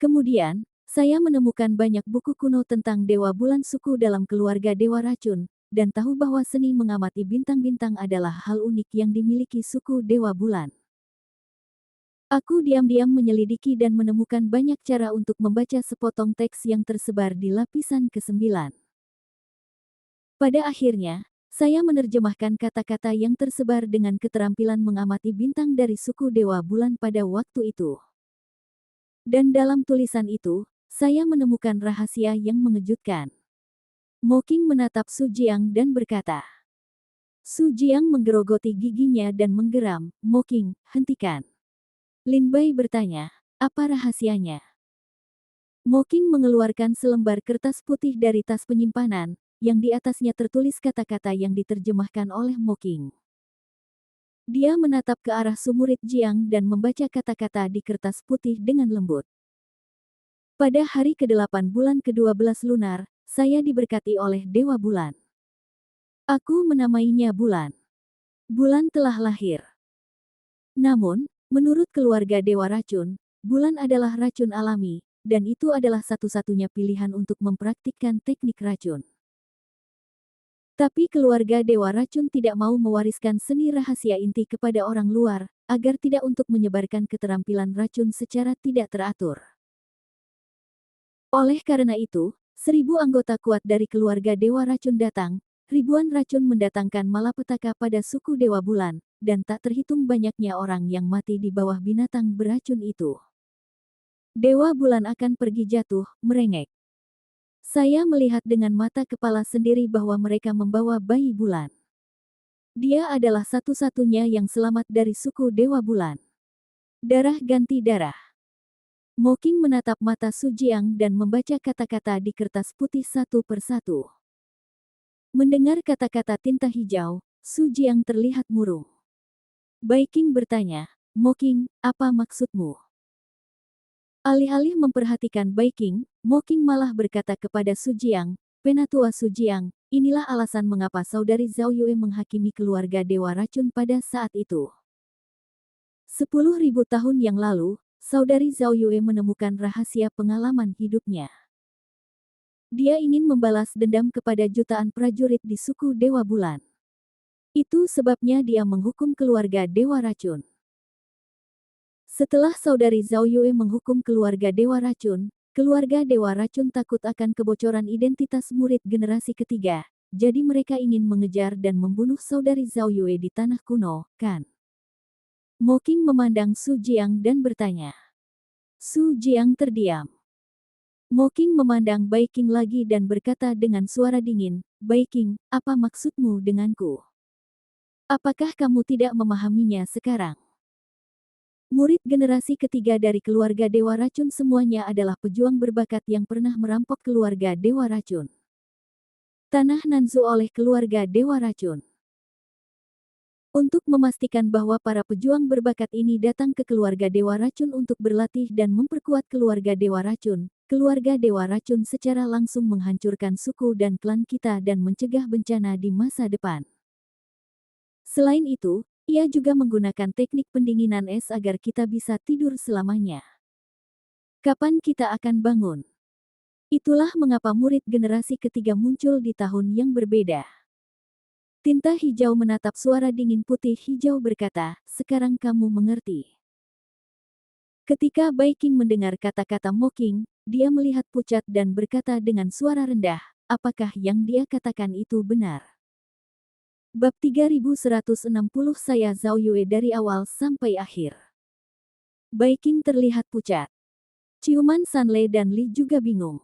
Kemudian, saya menemukan banyak buku kuno tentang Dewa Bulan suku dalam keluarga Dewa Racun, dan tahu bahwa seni mengamati bintang-bintang adalah hal unik yang dimiliki suku Dewa Bulan. Aku diam-diam menyelidiki dan menemukan banyak cara untuk membaca sepotong teks yang tersebar di lapisan ke-9. Pada akhirnya, saya menerjemahkan kata-kata yang tersebar dengan keterampilan mengamati bintang dari suku Dewa Bulan pada waktu itu. Dan dalam tulisan itu, saya menemukan rahasia yang mengejutkan. Mo Qing menatap Su Jiang dan berkata. Su Jiang menggerogoti giginya dan menggeram, Mo Qing, hentikan. Lin Bai bertanya, apa rahasianya? Mo Qing mengeluarkan selembar kertas putih dari tas penyimpanan, yang di atasnya tertulis kata-kata yang diterjemahkan oleh Mo Qing. Dia menatap ke arah sumurit Jiang dan membaca kata-kata di kertas putih dengan lembut. Pada hari ke-8 bulan ke-12 lunar, saya diberkati oleh Dewa Bulan. Aku menamainya Bulan. Bulan telah lahir. Namun, menurut keluarga Dewa Racun, bulan adalah racun alami, dan itu adalah satu-satunya pilihan untuk mempraktikkan teknik racun. Tapi keluarga Dewa Racun tidak mau mewariskan seni rahasia inti kepada orang luar, agar tidak untuk menyebarkan keterampilan racun secara tidak teratur. Oleh karena itu, 1000 anggota kuat dari keluarga Dewa Racun datang, ribuan racun mendatangkan malapetaka pada suku Dewa Bulan, dan tak terhitung banyaknya orang yang mati di bawah binatang beracun itu. Dewa Bulan akan pergi jatuh, merengek. Saya melihat dengan mata kepala sendiri bahwa mereka membawa bayi bulan. Dia adalah satu-satunya yang selamat dari suku Dewa Bulan. Darah ganti darah. Mo Qing menatap mata Su Jiang dan membaca kata-kata di kertas putih satu persatu. Mendengar kata-kata tinta hijau, Su Jiang terlihat murung. Bai Qing bertanya, Mo Qing, apa maksudmu? Alih-alih memperhatikan Bai Qing, Mo Qing malah berkata kepada Su Jiang, Penatua Su Jiang, inilah alasan mengapa saudari Zhao Yue menghakimi keluarga Dewa Racun pada saat itu. 10.000 tahun yang lalu, saudari Zhao Yue menemukan rahasia pengalaman hidupnya. Dia ingin membalas dendam kepada jutaan prajurit di suku Dewa Bulan. Itu sebabnya dia menghukum keluarga Dewa Racun. Setelah saudari Zhao Yue menghukum keluarga Dewa Racun, keluarga Dewa Racun takut akan kebocoran identitas murid generasi ketiga, jadi mereka ingin mengejar dan membunuh saudari Zhao Yue di tanah kuno, kan? Mo Qing memandang Su Jiang dan bertanya. Su Jiang terdiam. Mo Qing memandang Bai Qing lagi dan berkata dengan suara dingin, Bai Qing, apa maksudmu denganku? Apakah kamu tidak memahaminya sekarang? Murid generasi ketiga dari keluarga Dewa Racun semuanya adalah pejuang berbakat yang pernah merampok keluarga Dewa Racun. Tanah Nanzu oleh keluarga Dewa Racun. Untuk memastikan bahwa para pejuang berbakat ini datang ke keluarga Dewa Racun untuk berlatih dan memperkuat keluarga Dewa Racun, keluarga Dewa Racun secara langsung menghancurkan suku dan klan kita dan mencegah bencana di masa depan. Selain itu, ia juga menggunakan teknik pendinginan es agar kita bisa tidur selamanya. Kapan kita akan bangun? Itulah mengapa murid generasi ketiga muncul di tahun yang berbeda. Tinta hijau menatap suara dingin putih hijau berkata, sekarang kamu mengerti. Ketika Bai Qing mendengar kata-kata Mo Qing, dia melihat pucat dan berkata dengan suara rendah, apakah yang dia katakan itu benar? Bab 3160 Saya Zhao Yue dari awal sampai akhir. Bai Qing terlihat pucat. Ciuman Sanle dan Li juga bingung.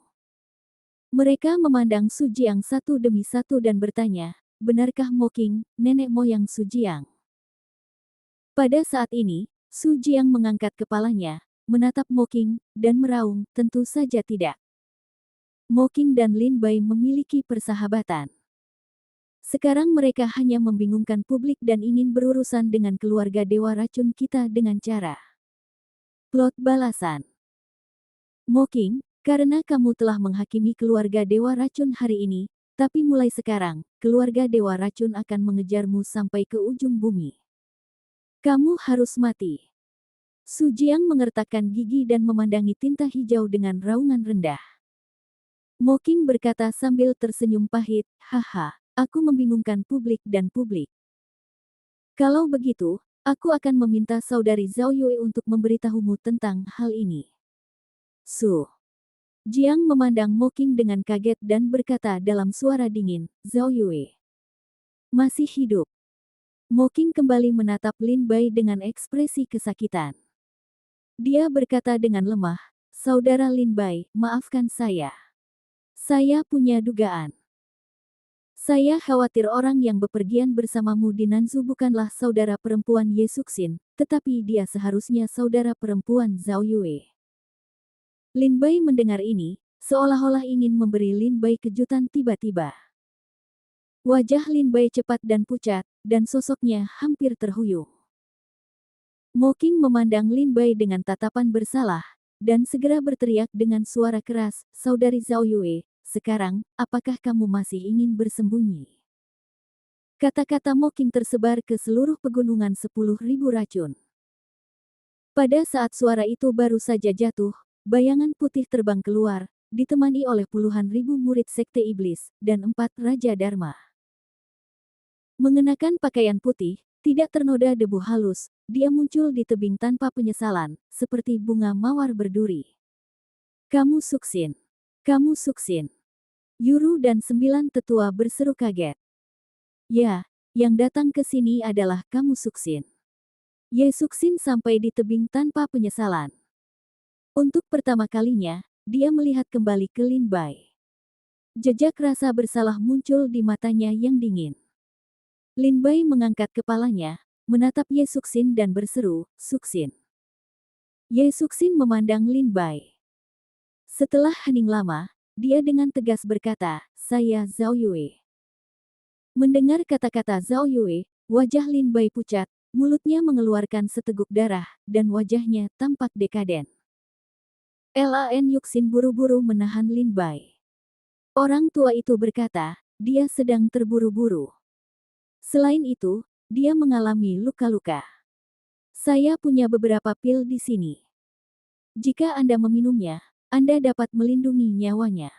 Mereka memandang Su Jiang satu demi satu dan bertanya, benarkah Mo Qing, nenek moyang Su Jiang? Pada saat ini, Su Jiang mengangkat kepalanya, menatap Mo Qing, dan meraung, tentu saja tidak. Mo Qing dan Lin Bai memiliki persahabatan. Sekarang mereka hanya membingungkan publik dan ingin berurusan dengan keluarga Dewa Racun kita dengan cara. Plot balasan. Mo Qing, karena kamu telah menghakimi keluarga Dewa Racun hari ini, tapi mulai sekarang, keluarga Dewa Racun akan mengejarmu sampai ke ujung bumi. Kamu harus mati. Su Jiang mengertakkan gigi dan memandangi tinta hijau dengan raungan rendah. Mo Qing berkata sambil tersenyum pahit, haha. Aku membingungkan publik dan publik. Kalau begitu, Aku akan meminta saudari Zhao Yue untuk memberitahumu tentang hal ini. Su. Jiang memandang Mo Qing dengan kaget dan berkata dalam suara dingin, Zhao Yue masih hidup. Mo Qing kembali menatap Lin Bai dengan ekspresi kesakitan. Dia berkata dengan lemah, Saudara Lin Bai, maafkan saya. Saya punya dugaan. Saya khawatir orang yang bepergian bersamamu di Nanzu bukanlah saudara perempuan Ye Suxin, tetapi dia seharusnya saudara perempuan Zhao Yue. Lin Bai mendengar ini, seolah-olah ingin memberi Lin Bai kejutan tiba-tiba. Wajah Lin Bai cepat dan pucat, dan sosoknya hampir terhuyung. Mo Qing memandang Lin Bai dengan tatapan bersalah, dan segera berteriak dengan suara keras, Saudari Zhao Yue, sekarang, apakah kamu masih ingin bersembunyi? Kata-kata Mo Qing tersebar ke seluruh pegunungan 10.000 racun. Pada saat suara itu baru saja jatuh, bayangan putih terbang keluar, ditemani oleh puluhan ribu murid Sekte Iblis, dan 4 Raja Dharma. Mengenakan pakaian putih, tidak ternoda debu halus, dia muncul di tebing tanpa penyesalan, seperti bunga mawar berduri. Kamu Suxin. Kamu Suxin. Yuru dan 9 tetua berseru kaget. Ya, yang datang ke sini adalah kamu Suxin. Ye Suxin sampai di tebing tanpa penyesalan. Untuk pertama kalinya, dia melihat kembali ke Lin Bai. Jejak rasa bersalah muncul di matanya yang dingin. Lin Bai mengangkat kepalanya, menatap Ye Suxin dan berseru, Suxin. Ye Suxin memandang Lin Bai. Setelah hening lama, dia dengan tegas berkata, saya Zhao Yue. Mendengar kata-kata Zhao Yue, wajah Lin Bai pucat, mulutnya mengeluarkan seteguk darah, dan wajahnya tampak dekaden. Lan Yuxin buru-buru menahan Lin Bai. Orang tua itu berkata, dia sedang terburu-buru. Selain itu, dia mengalami luka-luka. Saya punya beberapa pil di sini. Jika Anda meminumnya, Anda dapat melindungi nyawanya.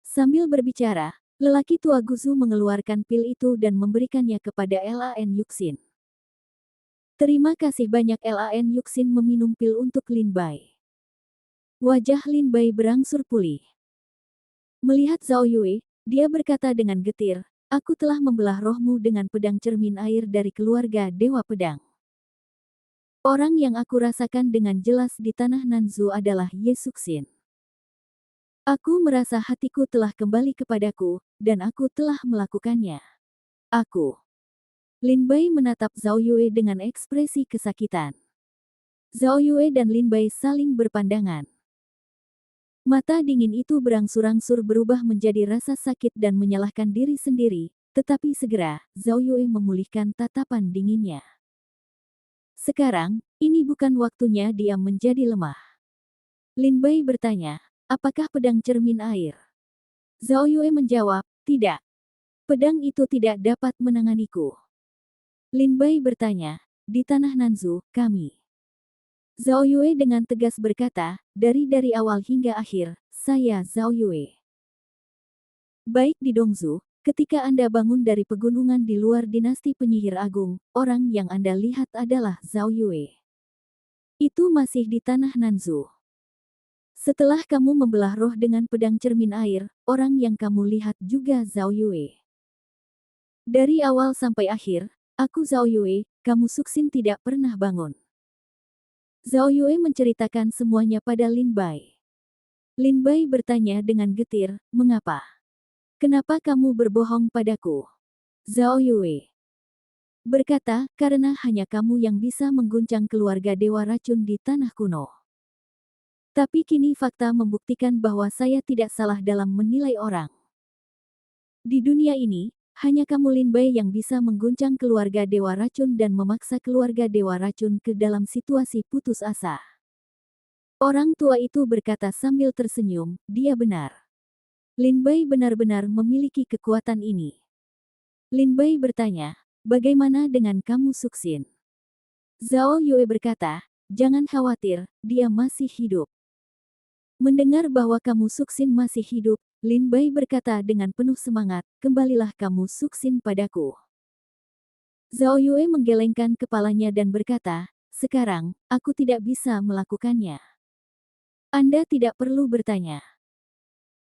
Sambil berbicara, lelaki tua Guzu mengeluarkan pil itu dan memberikannya kepada Lan Yuxin. Terima kasih banyak Lan Yuxin meminum pil untuk Lin Bai. Wajah Lin Bai berangsur pulih. Melihat Zhao Yue, dia berkata dengan getir, aku telah membelah rohmu dengan pedang cermin air dari keluarga Dewa Pedang. Orang yang aku rasakan dengan jelas di tanah Nanzu adalah Ye Suxin. Aku merasa hatiku telah kembali kepadaku, dan aku telah melakukannya. Aku. Lin Bai menatap Zhao Yue dengan ekspresi kesakitan. Zhao Yue dan Lin Bai saling berpandangan. Mata dingin itu berangsur-angsur berubah menjadi rasa sakit dan menyalahkan diri sendiri, tetapi segera, Zhao Yue memulihkan tatapan dinginnya. Sekarang, ini bukan waktunya dia menjadi lemah. Lin Bai bertanya, apakah pedang cermin air? Zhao Yue menjawab, tidak. Pedang itu tidak dapat menanganiku. Lin Bai bertanya, di tanah Nanzu, kami. Zhao Yue dengan tegas berkata, dari awal hingga akhir, saya Zhao Yue. Baik di Dongzu, ketika Anda bangun dari pegunungan di luar dinasti penyihir agung, orang yang Anda lihat adalah Zhao Yue. Itu masih di tanah Nanzu. Setelah kamu membelah roh dengan pedang cermin air, orang yang kamu lihat juga Zhao Yue. Dari awal sampai akhir, aku Zhao Yue, kamu Suxin tidak pernah bangun. Zhao Yue menceritakan semuanya pada Lin Bai. Lin Bai bertanya dengan getir, mengapa? Kenapa kamu berbohong padaku? Zhao Yue berkata, karena hanya kamu yang bisa mengguncang keluarga Dewa Racun di tanah kuno. Tapi kini fakta membuktikan bahwa saya tidak salah dalam menilai orang. Di dunia ini, hanya kamu Lin Bai yang bisa mengguncang keluarga Dewa Racun dan memaksa keluarga Dewa Racun ke dalam situasi putus asa. Orang tua itu berkata sambil tersenyum, dia benar. Lin Bai benar-benar memiliki kekuatan ini. Lin Bai bertanya, bagaimana dengan kamu Suxin? Zhao Yue berkata, jangan khawatir, dia masih hidup. Mendengar bahwa kamu Suxin masih hidup, Lin Bai berkata dengan penuh semangat, kembalilah kamu Suxin padaku. Zhao Yue menggelengkan kepalanya dan berkata, "Sekarang, aku tidak bisa melakukannya. Anda tidak perlu bertanya.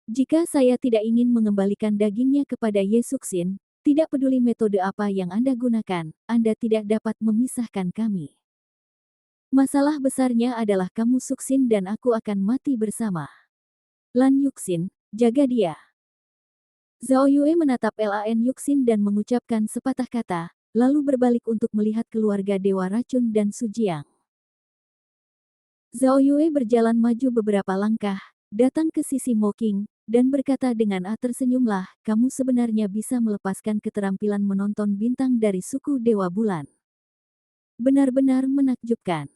Jika saya tidak ingin mengembalikan dagingnya kepada Ye Suxin, tidak peduli metode apa yang Anda gunakan, Anda tidak dapat memisahkan kami. Masalah besarnya adalah kamu Suxin dan aku akan mati bersama. Lan Yuxin, jaga dia." Zhao Yue menatap Lan Yuxin dan mengucapkan sepatah kata, lalu berbalik untuk melihat keluarga Dewa Racun dan Su Jiang. Zhao Yue berjalan maju beberapa langkah, datang ke sisi Mo Qing, dan berkata dengan tersenyumlah, "Kamu sebenarnya bisa melepaskan keterampilan menonton bintang dari suku Dewa Bulan. Benar-benar menakjubkan.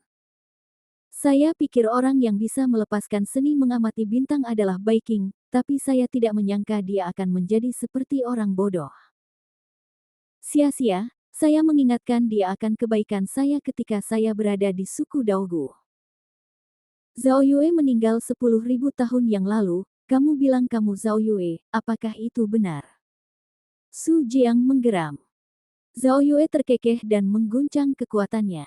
Saya pikir orang yang bisa melepaskan seni mengamati bintang adalah Bai Qing, tapi saya tidak menyangka dia akan menjadi seperti orang bodoh. Sia-sia, saya mengingatkan dia akan kebaikan saya ketika saya berada di suku Daogu. Zhao Yue meninggal 10.000 tahun yang lalu, kamu bilang kamu Zhao Yue, apakah itu benar?" Su Jiang menggeram. Zhao Yue terkekeh dan mengguncang kekuatannya.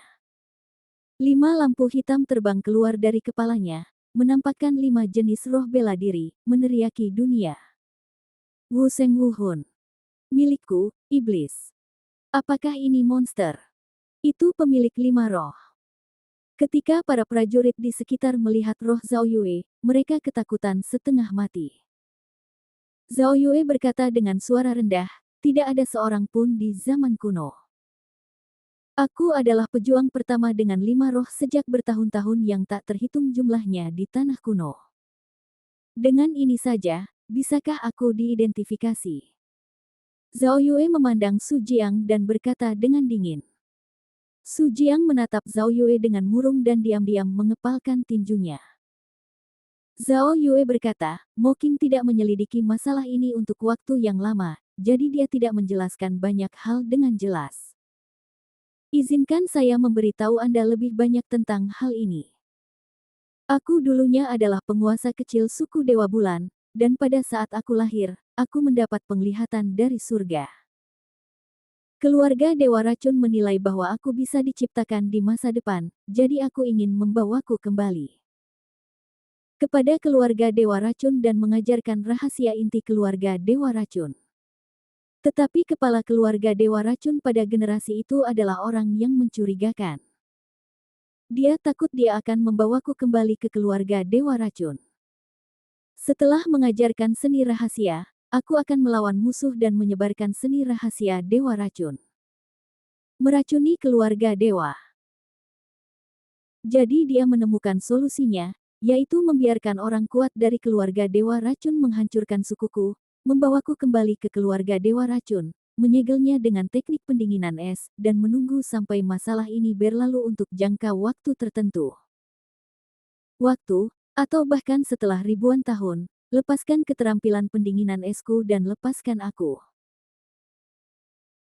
5 lampu hitam terbang keluar dari kepalanya, menampakkan 5 jenis roh bela diri, meneriaki dunia. "Wu Seng Wu Hun. Milikku, iblis. Apakah ini monster? Itu pemilik 5 roh." Ketika para prajurit di sekitar melihat roh Zhao Yue, mereka ketakutan setengah mati. Zhao Yue berkata dengan suara rendah, "Tidak ada seorang pun di zaman kuno. Aku adalah pejuang pertama dengan 5 roh sejak bertahun-tahun yang tak terhitung jumlahnya di tanah kuno. Dengan ini saja, bisakah aku diidentifikasi?" Zhao Yue memandang Su Jiang dan berkata dengan dingin. Su Jiang menatap Zhao Yue dengan murung dan diam-diam mengepalkan tinjunya. Zhao Yue berkata, "Mo Qing tidak menyelidiki masalah ini untuk waktu yang lama, jadi dia tidak menjelaskan banyak hal dengan jelas. Izinkan saya memberitahu Anda lebih banyak tentang hal ini. Aku dulunya adalah penguasa kecil suku Dewa Bulan, dan pada saat aku lahir, aku mendapat penglihatan dari surga. Keluarga Dewa Racun menilai bahwa aku bisa diciptakan di masa depan, jadi aku ingin membawaku kembali kepada keluarga Dewa Racun dan mengajarkan rahasia inti keluarga Dewa Racun. Tetapi kepala keluarga Dewa Racun pada generasi itu adalah orang yang mencurigakan. Dia takut dia akan membawaku kembali ke keluarga Dewa Racun. Setelah mengajarkan seni rahasia, aku akan melawan musuh dan menyebarkan seni rahasia Dewa Racun. Meracuni keluarga Dewa. Jadi dia menemukan solusinya, yaitu membiarkan orang kuat dari keluarga Dewa Racun menghancurkan sukuku, membawaku kembali ke keluarga Dewa Racun, menyegelnya dengan teknik pendinginan es, dan menunggu sampai masalah ini berlalu untuk jangka waktu tertentu. Waktu, atau bahkan setelah ribuan tahun, lepaskan keterampilan pendinginan esku dan lepaskan aku.